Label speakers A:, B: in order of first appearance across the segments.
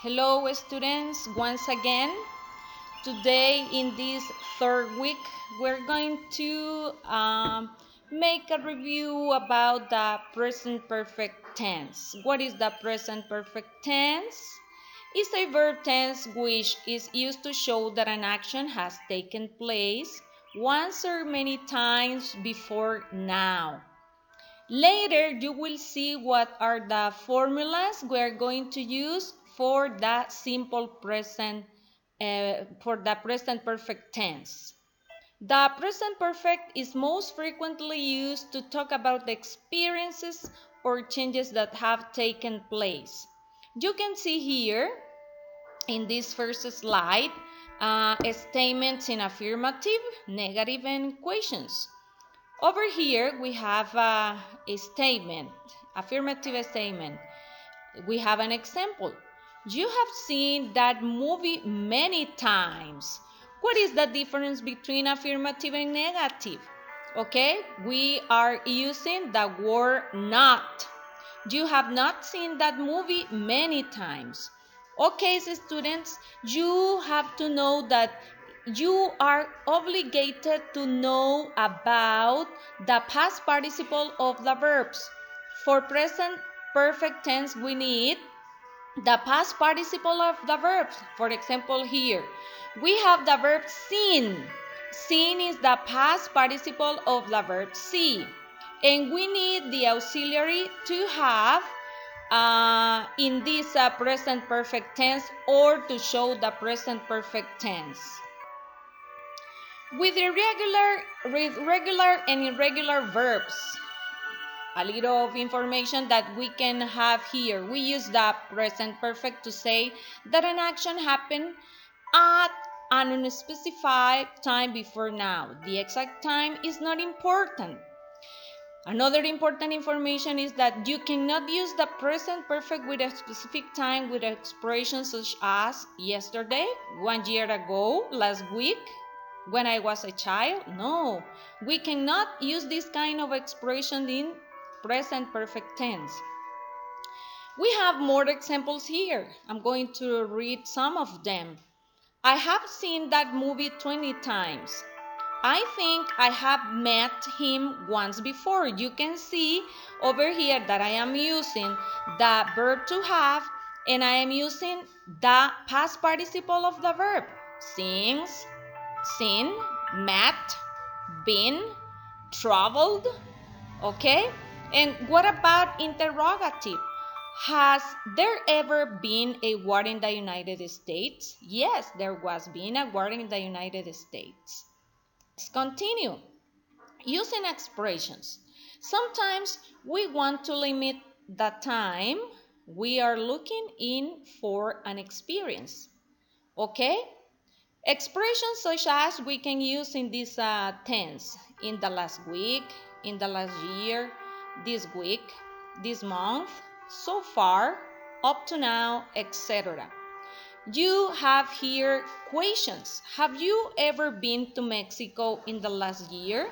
A: Hello students, once again. Today in this third week we're going to make a review about the present perfect tense. What is the present perfect tense? It's a verb tense which is used to show that an action has taken place once or many times before now. Later, you will see what are the formulas we are going to use for the simple present, for the present perfect tense. The present perfect is most frequently used to talk about the experiences or changes that have taken place. You can see here in this first slide statements in affirmative, negative, and questions. Over here, we have a statement, affirmative statement. We have an example. You have seen that movie many times. What is the difference between affirmative and negative? Okay, we are using the word not. You have not seen that movie many times. Okay, so students, you have to know that you are obligated to know about the past participle of the verbs. For present perfect tense, we need the past participle of the verbs. For example, here, we have the verb seen. Seen is the past participle of the verb see. And we need the auxiliary to have in this present perfect tense or to show the present perfect tense. With regular and irregular verbs, a little of information that we can have here. We use the present perfect to say that an action happened at an unspecified time before now. The exact time is not important. Another important information is that you cannot use the present perfect with a specific time with expressions such as yesterday, 1 year ago, last week, when I was a child. No, we cannot use this kind of expression in present perfect tense. We have more examples here. I'm going to read some of them. I have seen that movie 20 times. I think I have met him once before. You can see over here that I am using the verb to have and I am using the past participle of the verb. Sings, seen, met, been, traveled. Okay? And what about interrogative? Has there ever been a war in the United States? Yes, there was been a war in the United States. Let's continue. Using expressions. Sometimes we want to limit the time we are looking in for an experience. Okay? Expressions such as we can use in this tense, in the last week, in the last year, this week, this month, so far, up to now, etc. You have here questions. Have you ever been to Mexico in the last year?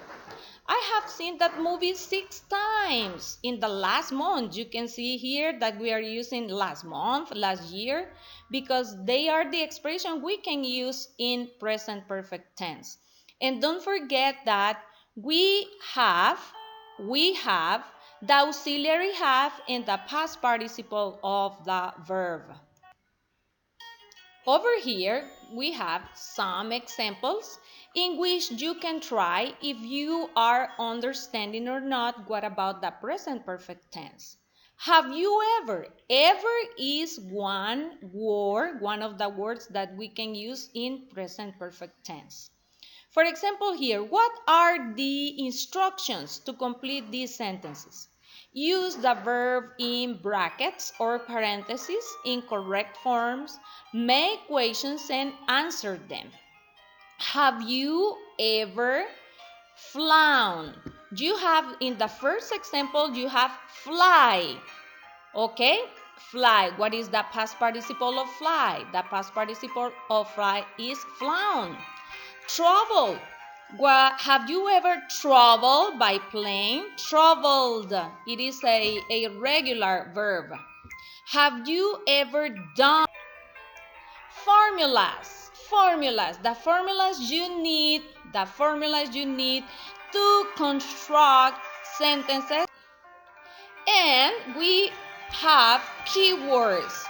A: I have seen that movie 6 times in the last month. You can see here that we are using last month, last year, because they are the expression we can use in present perfect tense. And don't forget that we have the auxiliary have in the past participle of the verb. Over here, we have some examples in which you can try if you are understanding or not what about the present perfect tense. Have you ever? Ever is one word, one of the words that we can use in present perfect tense. For example here, what are the instructions to complete these sentences? Use the verb in brackets or parentheses in correct forms, make questions and answer them. Have you ever flown? You have, in the first example, you have fly. Okay? Fly. What is the past participle of fly? The past participle of fly is flown. Travel. Have you ever traveled by plane? Traveled. It is a regular verb. Have you ever done? formulas, the formulas you need to construct sentences. And we have keywords.